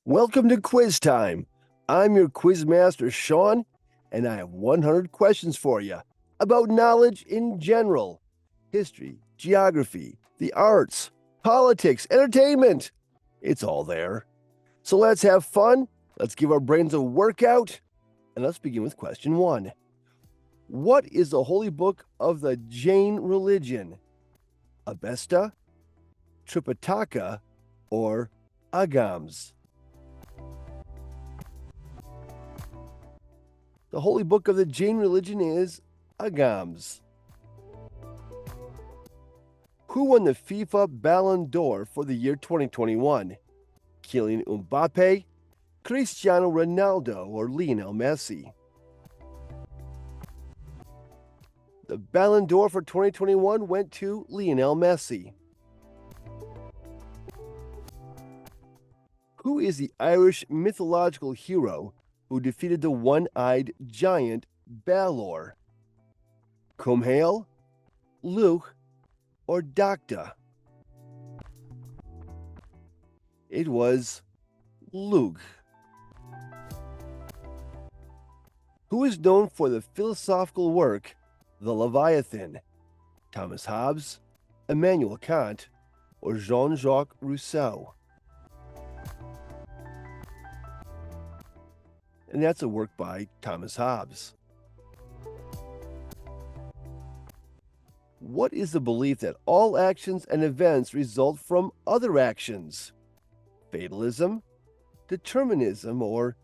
Welcome to Quiz Time. I'm your quiz master, Sean, and I have 100 questions for you about knowledge in general: history, geography, the arts, politics, entertainment. It's all there. So let's have fun, let's give our brains a workout, and let's begin with question 1. What is the holy book of the Jain religion? Avesta, Tripitaka, or Agams? The holy book of the Jain religion is Agams. Who won the FIFA Ballon d'Or for the year 2021? Kylian Mbappe, Cristiano Ronaldo, or Lionel Messi? The Ballon d'Or for 2021 went to Lionel Messi. Who is the Irish mythological hero who defeated the one-eyed giant Balor? Cumhaill, Luke, or Dacta? It was Luke. Who is known for the philosophical work The Leviathan? Thomas Hobbes, Immanuel Kant, or Jean-Jacques Rousseau? And that's a work by Thomas Hobbes. What is the belief that all actions and events result from other actions? Fatalism, determinism, or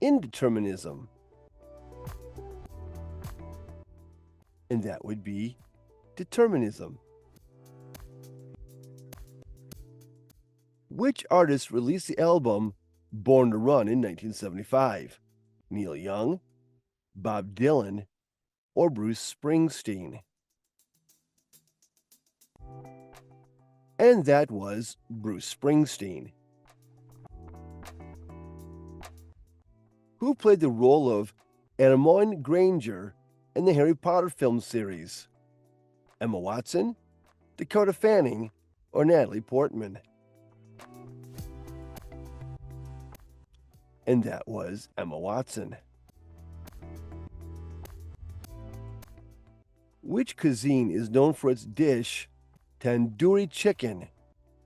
indeterminism? And that would be determinism. Which artist released the album Born to Run in 1975? Neil Young, Bob Dylan, or Bruce Springsteen? And that was Bruce Springsteen. Who played the role of Hermione Granger in the Harry Potter film series? Emma Watson, Dakota Fanning, or Natalie Portman? And that was Emma Watson. Which cuisine is known for its dish, tandoori chicken?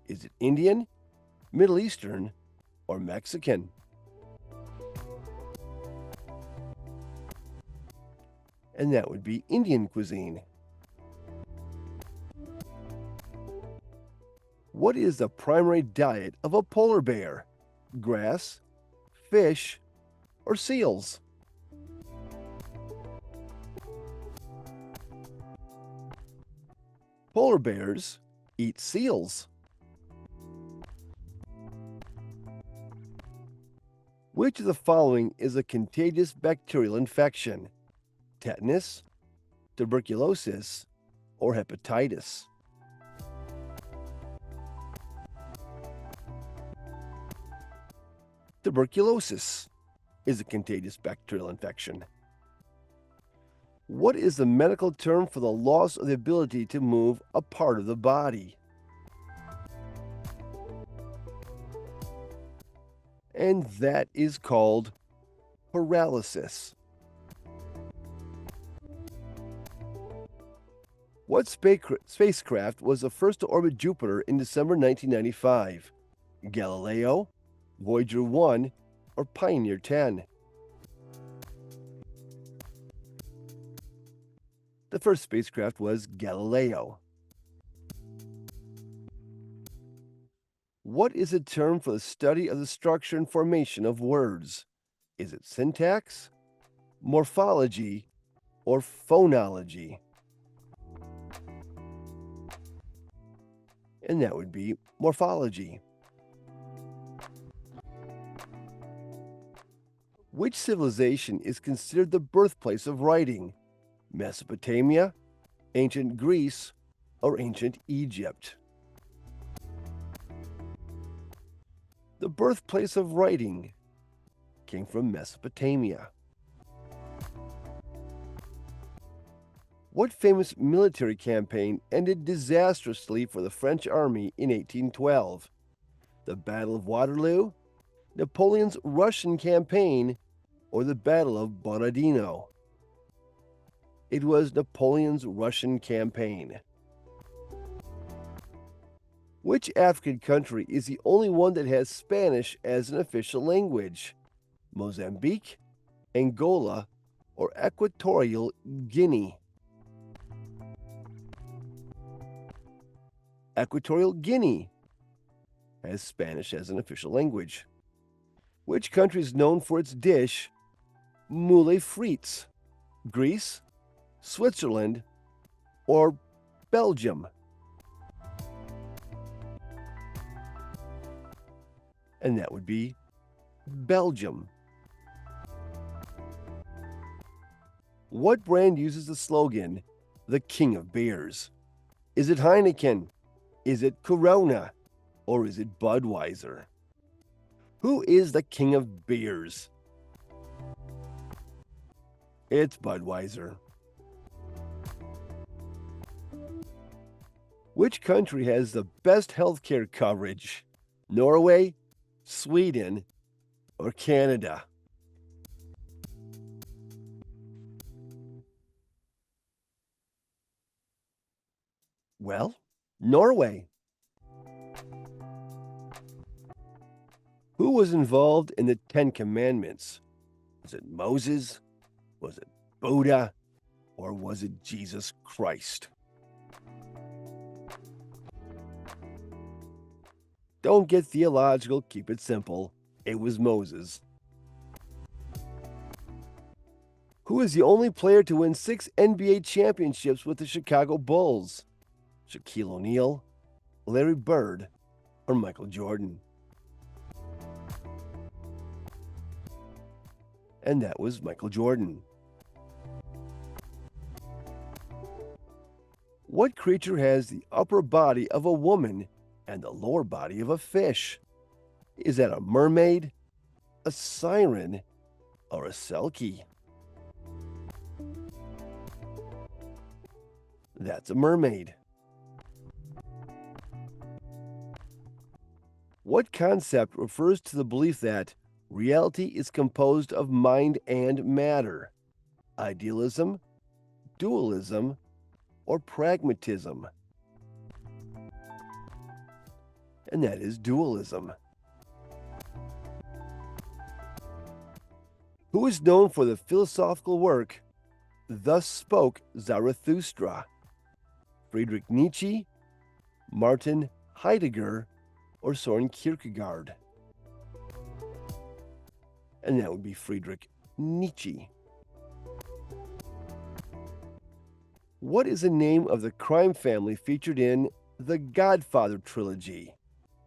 Is it Indian, Middle Eastern, or Mexican? And that would be Indian cuisine. What is the primary diet of a polar bear? Grass, fish, or seals? Polar bears eat seals. Which of the following is a contagious bacterial infection? Tetanus, tuberculosis, or hepatitis? Tuberculosis is a contagious bacterial infection. What is the medical term for the loss of the ability to move a part of the body? And that is called paralysis. What spacecraft was the first to orbit Jupiter in December 1995? Galileo, Voyager 1, or Pioneer 10? The first spacecraft was Galileo. What is a term for the study of the structure and formation of words? Is it syntax, morphology, or phonology? And that would be morphology. Which civilization is considered the birthplace of writing? Mesopotamia, ancient Greece, or ancient Egypt? The birthplace of writing came from Mesopotamia. What famous military campaign ended disastrously for the French army in 1812? The Battle of Waterloo, Napoleon's Russian campaign or the Battle of Borodino? It was Napoleon's Russian campaign. Which African country is the only one that has Spanish as an official language? Mozambique, Angola, or Equatorial Guinea? Equatorial Guinea has Spanish as an official language. Which country is known for its dish, moule frites? Greece, Switzerland, or Belgium? And that would be Belgium. What brand uses the slogan, the King of Beers? Is it Heineken? Is it Corona? Or is it Budweiser? Who is the King of Beers? It's Budweiser. Which country has the best healthcare coverage? Norway, Sweden, or Canada? Well, Norway. Who was involved in the Ten Commandments? Was it Moses? Was it Buddha? Or was it Jesus Christ? Don't get theological, keep it simple. It was Moses. Who is the only player to win 6 NBA championships with the Chicago Bulls? Shaquille O'Neal, Larry Bird, or Michael Jordan? And that was Michael Jordan. What creature has the upper body of a woman and the lower body of a fish? Is that a mermaid, a siren, or a selkie? That's a mermaid. What concept refers to the belief that reality is composed of mind and matter? Idealism, dualism, or pragmatism? And that is dualism. Who is known for the philosophical work, Thus Spoke Zarathustra? Friedrich Nietzsche, Martin Heidegger, or Soren Kierkegaard? And that would be Friedrich Nietzsche. What is the name of the crime family featured in the Godfather trilogy?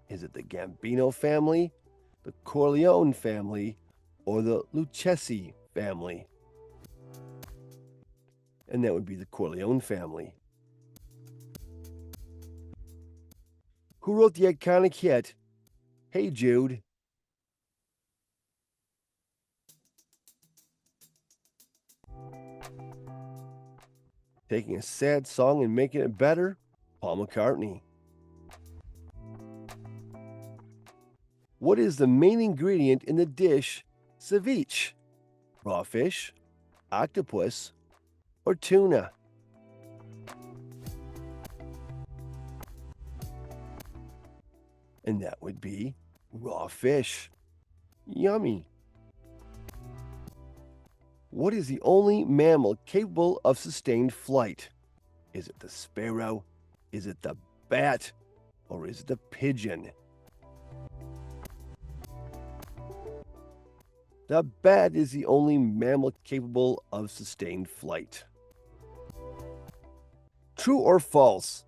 Is it the Gambino family, the Corleone family, or the Lucchesi family? And that would be the Corleone family. Who wrote the iconic hit, Hey Jude? Taking a sad song and making it better, Paul McCartney. What is the main ingredient in the dish ceviche? Raw fish, octopus, or tuna? And that would be raw fish. Yummy. What is the only mammal capable of sustained flight? Is it the sparrow? Is it the bat? Or is it the pigeon? The bat is the only mammal capable of sustained flight. True or false?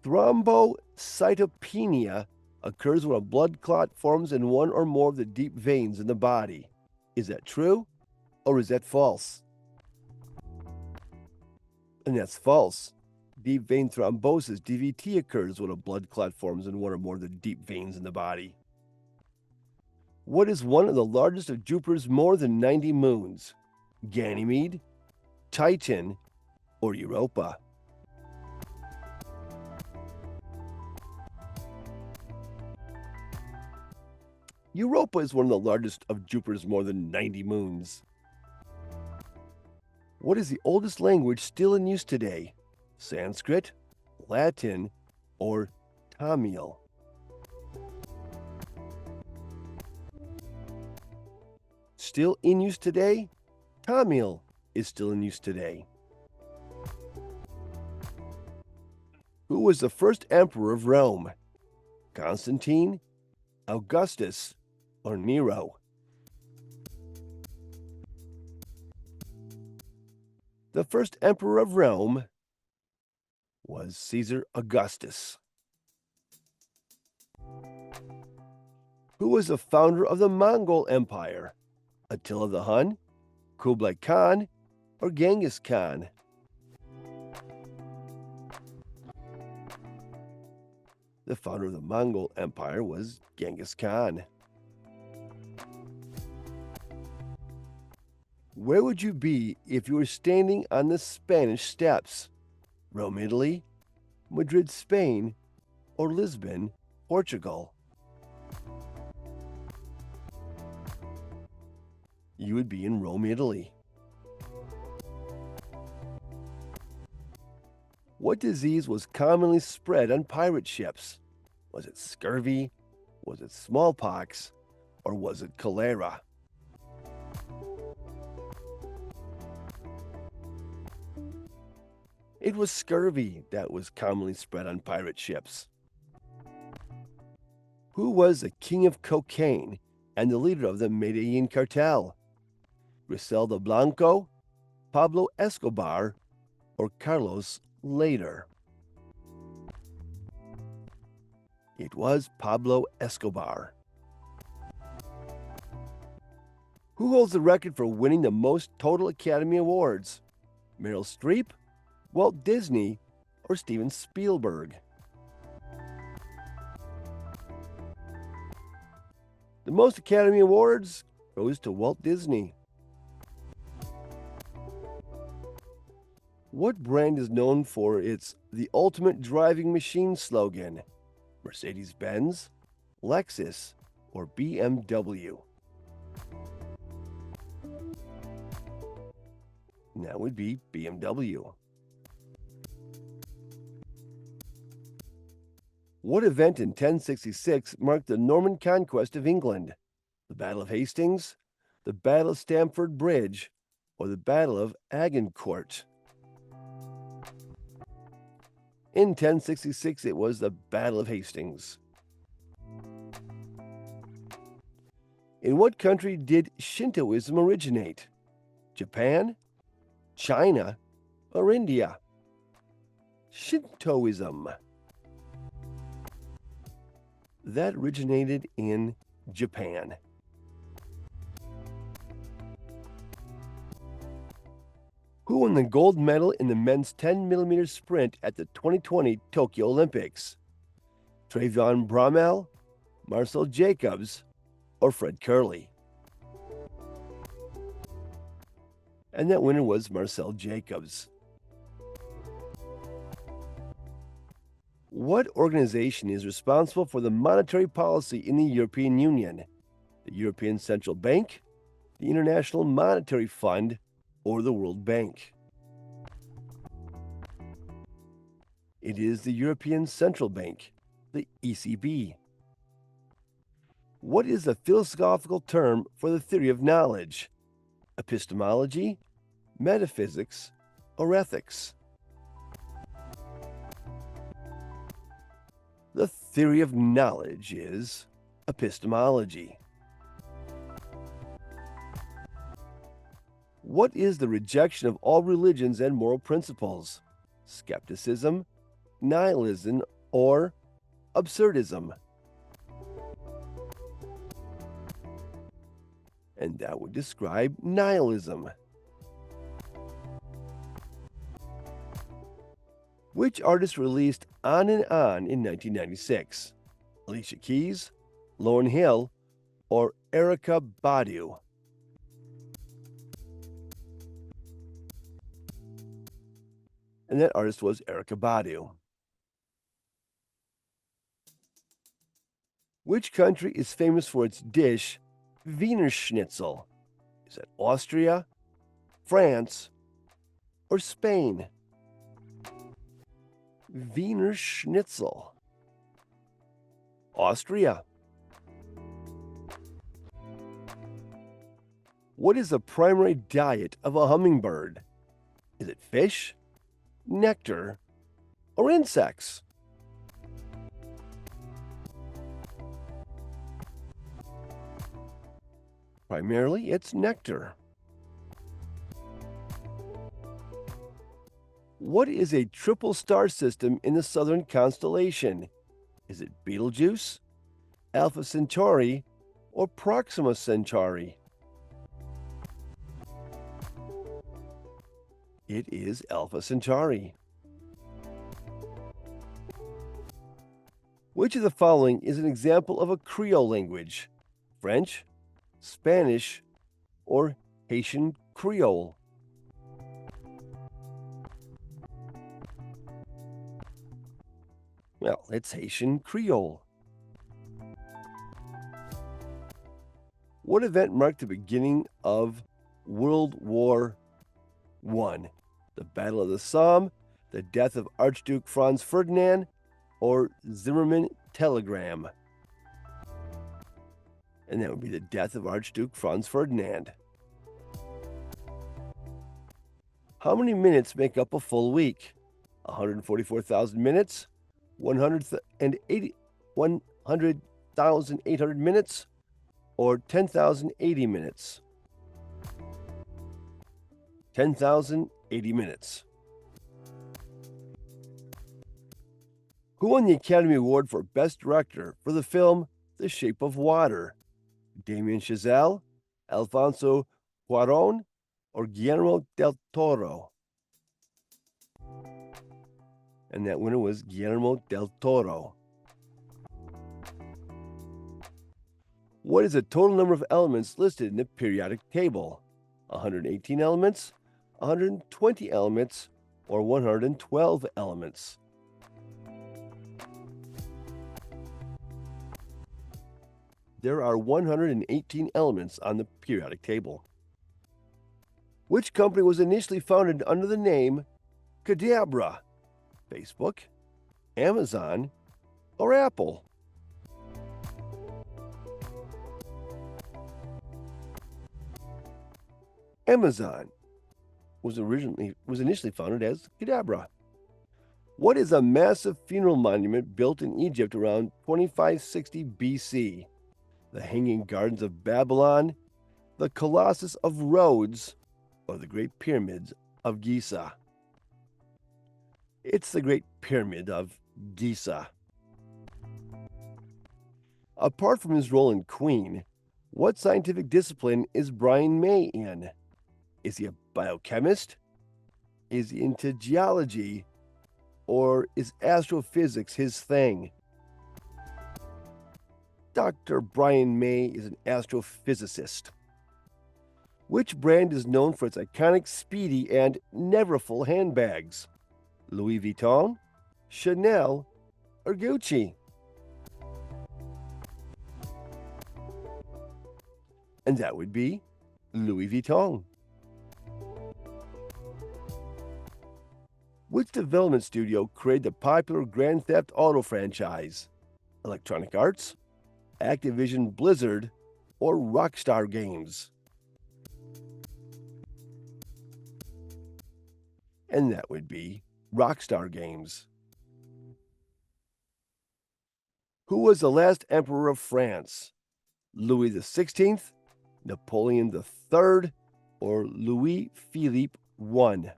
Thrombocytopenia occurs when a blood clot forms in one or more of the deep veins in the body. Is that true or is that false? And that's false. Deep vein thrombosis, DVT, occurs when a blood clot forms in one or more of the deep veins in the body. What is one of the largest of Jupiter's more than 90 moons? Ganymede, Titan, or Europa? Europa is one of the largest of Jupiter's more than 90 moons. What is the oldest language still in use today? Sanskrit, Latin, or Tamil? Still in use today? Tamil is still in use today. Who was the first emperor of Rome? Constantine, Augustus, or Nero? The first emperor of Rome was Caesar Augustus. Who was the founder of the Mongol Empire? Attila the Hun, Kublai Khan, or Genghis Khan? The founder of the Mongol Empire was Genghis Khan. Where would you be if you were standing on the Spanish Steps? Rome, Italy, Madrid, Spain, or Lisbon, Portugal? You would be in Rome, Italy. What disease was commonly spread on pirate ships? Was it scurvy? Was it smallpox? Or was it cholera? It was scurvy that was commonly spread on pirate ships. Who was the king of cocaine and the leader of the Medellin cartel? Griselda Blanco, Pablo Escobar, or Carlos Later? It was Pablo Escobar. Who holds the record for winning the most total Academy Awards? Meryl Streep, Walt Disney, or Steven Spielberg? The most Academy Awards goes to Walt Disney. What brand is known for its "The Ultimate Driving Machine" slogan? Mercedes-Benz, Lexus, or BMW? And that would be BMW. What event in 1066 marked the Norman conquest of England? The Battle of Hastings, the Battle of Stamford Bridge, or the Battle of Agincourt? In 1066, it was the Battle of Hastings. In what country did Shintoism originate? Japan, China, or India? Shintoism. That originated in Japan. Who won the gold medal in the men's 10mm sprint at the 2020 Tokyo Olympics? Trayvon Bromell, Marcel Jacobs, or Fred Kerley? And that winner was Marcel Jacobs. What organization is responsible for the monetary policy in the European Union? The European Central Bank, the International Monetary Fund, or the World Bank? It is the European Central Bank, the ECB. What is the philosophical term for the theory of knowledge? Epistemology, metaphysics, or ethics? The theory of knowledge is epistemology. What is the rejection of all religions and moral principles? Skepticism, nihilism, or absurdism? And that would describe nihilism. Which artist released On and On in 1996? Alicia Keys, Lauryn Hill, or Erykah Badu? And that artist was Erykah Badu. Which country is famous for its dish, Wiener Schnitzel? Is it Austria, France, or Spain? Wiener Schnitzel. Austria. What is the primary diet of a hummingbird? Is it fish, nectar, or insects? Primarily, it's nectar. What is a triple star system in the southern constellation? Is it Betelgeuse, Alpha Centauri, or Proxima Centauri? It is Alpha Centauri. Which of the following is an example of a Creole language? French, Spanish, or Haitian Creole? Well, it's Haitian Creole. What event marked the beginning of World War I? The Battle of the Somme, the death of Archduke Franz Ferdinand, or Zimmermann telegram? And that would be the death of Archduke Franz Ferdinand. How many minutes make up a full week? 144,000 minutes, 100,800 minutes, or 10,080 minutes? 10,080 minutes. Who won the Academy Award for Best Director for the film The Shape of Water? Damien Chazelle, Alfonso Cuarón, or Guillermo del Toro? And that winner was Guillermo del Toro. What is the total number of elements listed in the periodic table? 118 elements, 120 elements, or 112 elements? There are 118 elements on the periodic table. Which company was initially founded under the name Cadabra? Facebook, Amazon, or Apple? Amazon was initially founded as Cadabra. What is a massive funeral monument built in Egypt around 2560 BC? The Hanging Gardens of Babylon, the Colossus of Rhodes, or the Great Pyramids of Giza? It's the Great Pyramid of Giza. Apart from his role in Queen, what scientific discipline is Brian May in? Is he a biochemist? Is he into geology? Or is astrophysics his thing? Dr. Brian May is an astrophysicist. Which brand is known for its iconic Speedy and Neverfull handbags? Louis Vuitton, Chanel, or Gucci? And that would be Louis Vuitton. Which development studio created the popular Grand Theft Auto franchise? Electronic Arts, Activision Blizzard, or Rockstar Games? And that would be Rockstar Games. Who was the last emperor of France? Louis XVI, Napoleon III, or Louis Philippe I?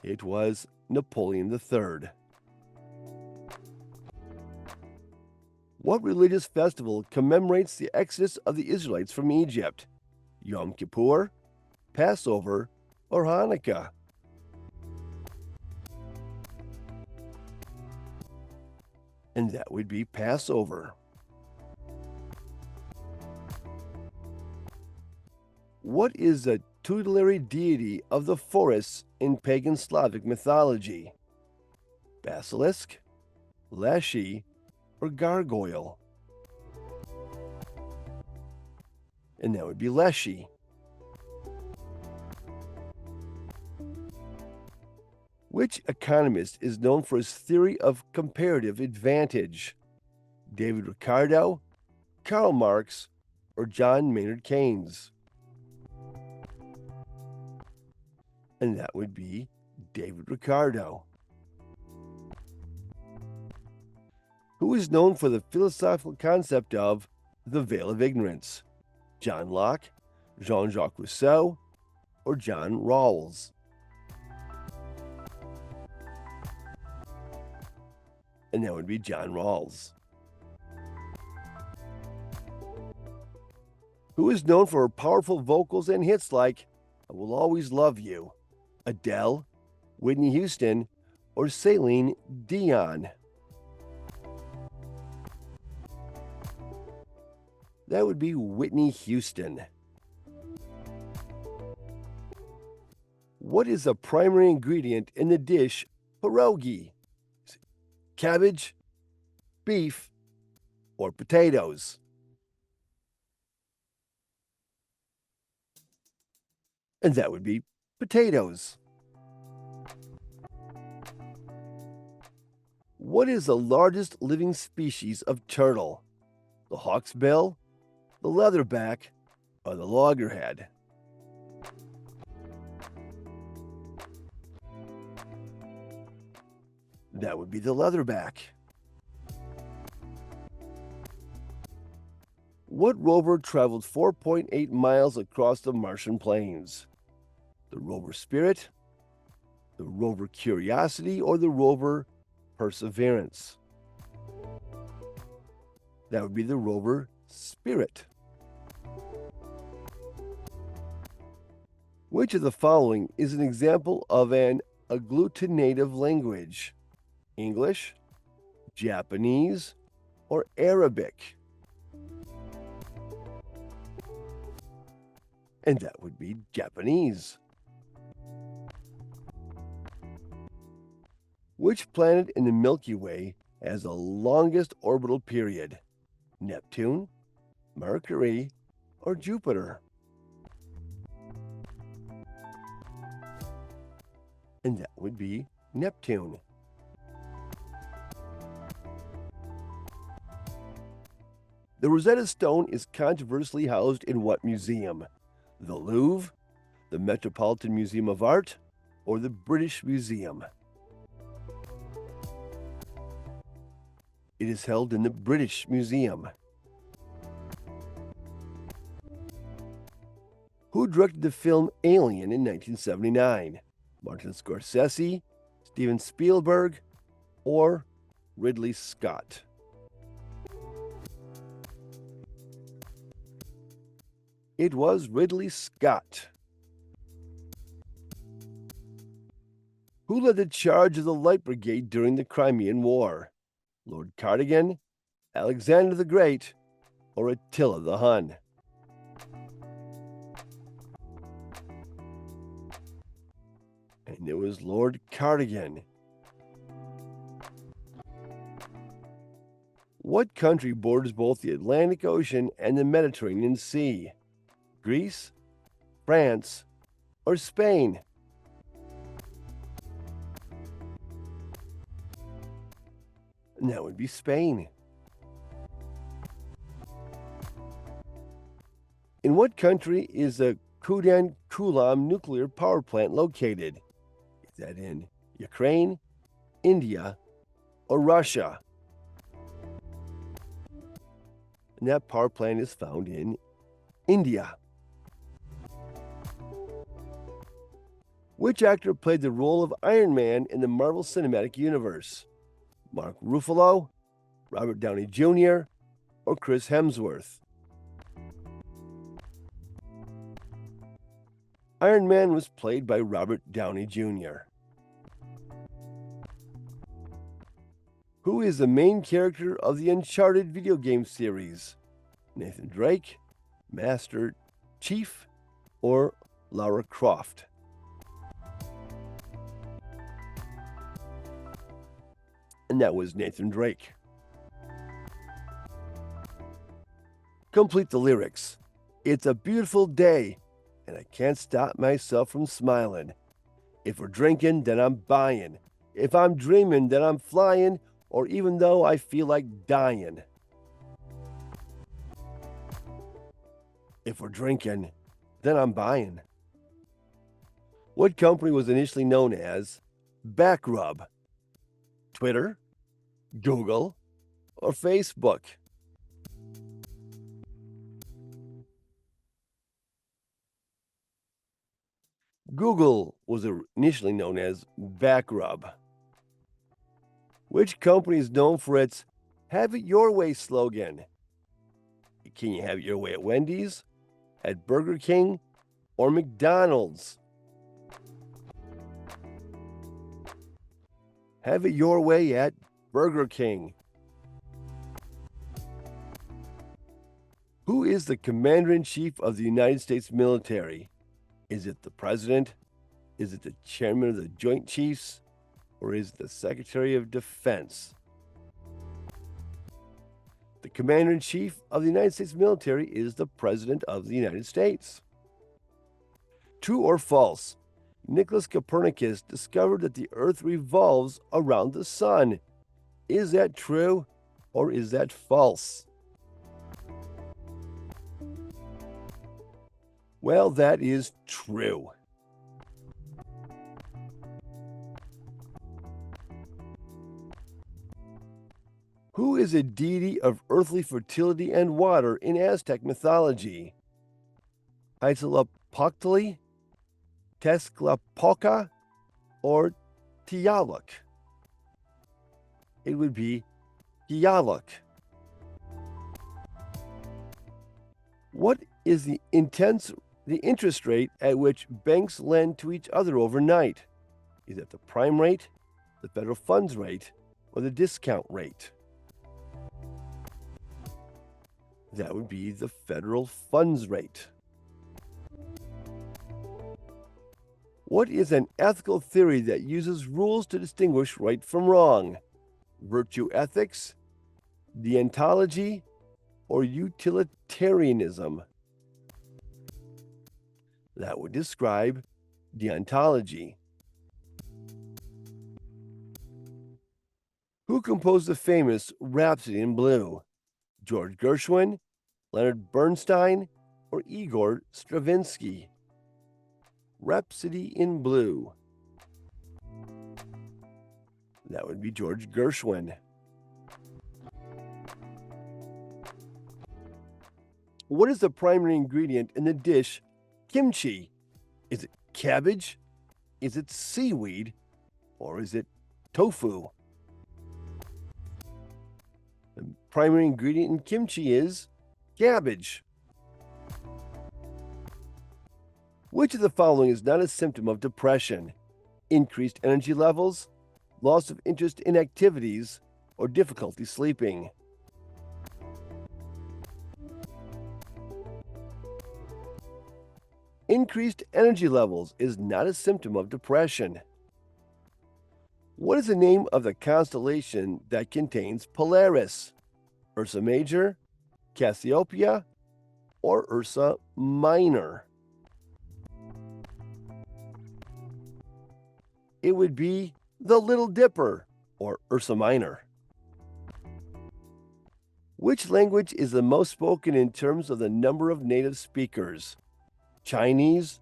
It was Napoleon III. What religious festival commemorates the exodus of the Israelites from Egypt? Yom Kippur, Passover, or Hanukkah? And that would be Passover. What is the tutelary deity of the forests in pagan Slavic mythology? basilisk, lashy, or gargoyle? And that would be leshy. Which economist is known for his theory of comparative advantage? David Ricardo, Karl Marx, or John Maynard Keynes? And that would be David Ricardo. Who is known for the philosophical concept of the veil of ignorance? John Locke, Jean-Jacques Rousseau, or John Rawls? And that would be John Rawls. Who is known for her powerful vocals and hits like I Will Always Love You? Adele, Whitney Houston, or Celine Dion? That would be Whitney Houston. What is the primary ingredient in the dish pierogi? Cabbage, beef, or potatoes? And that would be potatoes. What is the largest living species of turtle? The hawksbill, the leatherback, or the loggerhead? That would be the leatherback. What rover traveled 4.8 miles across the Martian plains? The rover Spirit, the rover Curiosity, or the rover Perseverance? That would be the rover Spirit. Which of the following is an example of an agglutinative language? English, Japanese, or Arabic? And that would be Japanese. Which planet in the Milky Way has the longest orbital period? Neptune, Mercury, or Jupiter? And that would be Neptune. The Rosetta Stone is controversially housed in what museum? The Louvre, the Metropolitan Museum of Art, or the British Museum? It is held in the British Museum. Who directed the film Alien in 1979? Martin Scorsese, Steven Spielberg, or Ridley Scott? It was Ridley Scott. Who led the charge of the Light Brigade during the Crimean War? Lord Cardigan, Alexander the Great, or Attila the Hun? And it was Lord Cardigan. What country borders both the Atlantic Ocean and the Mediterranean Sea? Greece, France, or Spain? And that would be Spain. In what country is the Kudan-Kulam nuclear power plant located? Is that in Ukraine, India, or Russia? And that power plant is found in India. Which actor played the role of Iron Man in the Marvel Cinematic Universe? Mark Ruffalo, Robert Downey Jr., or Chris Hemsworth? Iron Man was played by Robert Downey Jr. Who is the main character of the Uncharted video game series? Nathan Drake, Master Chief, or Lara Croft? And that was Nathan Drake. Complete the lyrics. It's a beautiful day, and I can't stop myself from smiling. If we're drinking, then I'm buying. If I'm dreaming, then I'm flying, or even though I feel like dying. If we're drinking, then I'm buying. What company was initially known as Backrub? Twitter, Google, or Facebook? Google was initially known as Backrub. Which company is known for its Have It Your Way slogan? Can you have it your way at Wendy's, at Burger King, or McDonald's? Have it your way at Burger King. Who is the Commander-in-Chief of the United States military? Is it the President? Is it the Chairman of the Joint Chiefs? Or is it the Secretary of Defense? The Commander-in-Chief of the United States military is the President of the United States. True or false? Nicholas Copernicus discovered that the Earth revolves around the sun. Is that true or is that false? Well, that is true. Who is a deity of earthly fertility and water in Aztec mythology? Huitzilopochtli, Tezcatlipoca, or Tlaloc? It would be Tlaloc. What is the interest rate at which banks lend to each other overnight? Is it the prime rate, the federal funds rate, or the discount rate? That would be the federal funds rate. What is an ethical theory that uses rules to distinguish right from wrong? Virtue ethics, deontology, or utilitarianism? That would describe deontology. Who composed the famous Rhapsody in Blue? George Gershwin, Leonard Bernstein, or Igor Stravinsky? Rhapsody in Blue. That would be George Gershwin. What is the primary ingredient in the dish kimchi? Is it cabbage? Is it seaweed? Or is it tofu? The primary ingredient in kimchi is cabbage. Which of the following is not a symptom of depression? Increased energy levels, loss of interest in activities, or difficulty sleeping? Increased energy levels is not a symptom of depression. What is the name of the constellation that contains Polaris? Ursa Major, Cassiopeia, or Ursa Minor? It would be the Little Dipper, or Ursa Minor. Which language is the most spoken in terms of the number of native speakers? Chinese,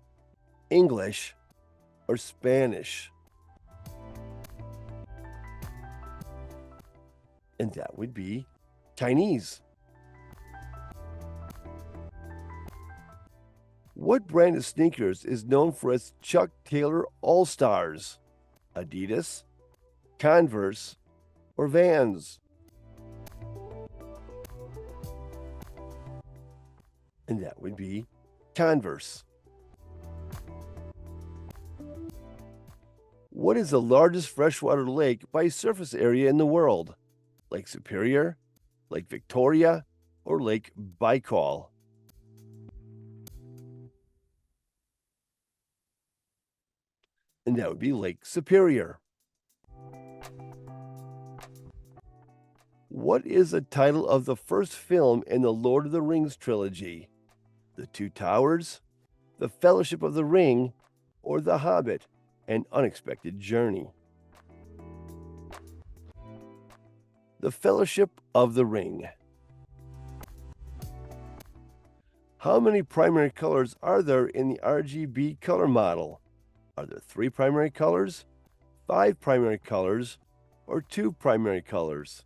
English, or Spanish? And that would be Chinese. What brand of sneakers is known for its Chuck Taylor All-Stars? Adidas, Converse, or Vans? And that would be Converse. What is the largest freshwater lake by surface area in the world? Lake Superior, Lake Victoria, or Lake Baikal? And that would be Lake Superior. What is the title of the first film in the Lord of the Rings trilogy? The Two Towers, The Fellowship of the Ring, or The Hobbit, An Unexpected Journey? The Fellowship of the Ring. How many primary colors are there in the RGB color model? Are there 3 primary colors, 5 primary colors, or 2 primary colors?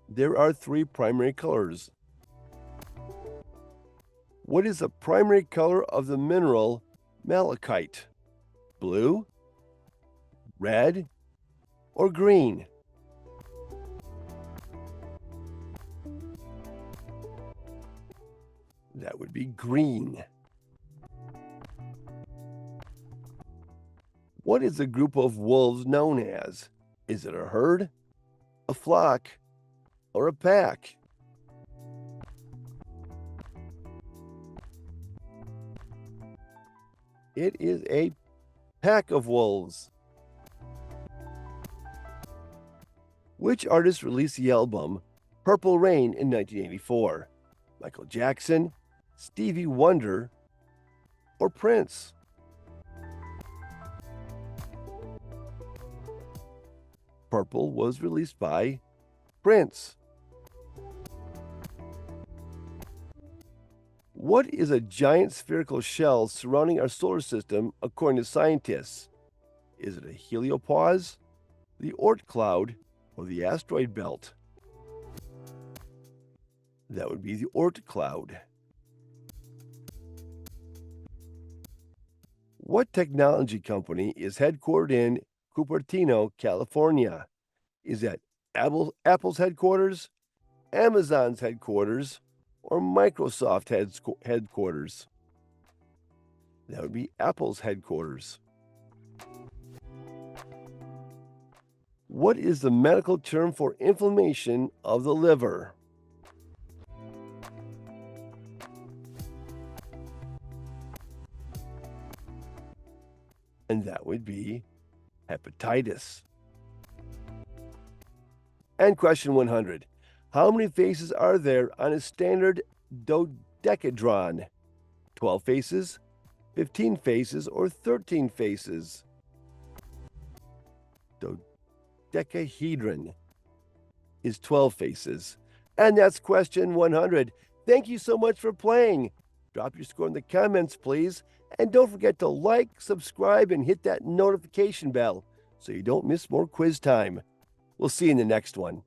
There are 3 primary colors. What is the primary color of the mineral malachite? Blue, red, or green? That would be green. What is a group of wolves known as? Is it a herd, a flock, or a pack? It is a pack of wolves. Which artist released the album Purple Rain in 1984? Michael Jackson, Stevie Wonder, or Prince? Purple was released by Prince. What is a giant spherical shell surrounding our solar system according to scientists? Is it a heliopause, the Oort cloud, or the asteroid belt? That would be the Oort cloud. What technology company is headquartered in Cupertino, California? Is that Apple's headquarters, Amazon's headquarters, or Microsoft headquarters? That would be Apple's headquarters. What is the medical term for inflammation of the liver? And that would be hepatitis. And question 100. How many faces are there on a standard dodecahedron? 12 faces, 15 faces, or 13 faces? Dodecahedron is 12 faces. And that's question 100. Thank you so much for playing. Drop your score in the comments, please. And don't forget to like, subscribe, and hit that notification bell so you don't miss more quiz time. We'll see you in the next one.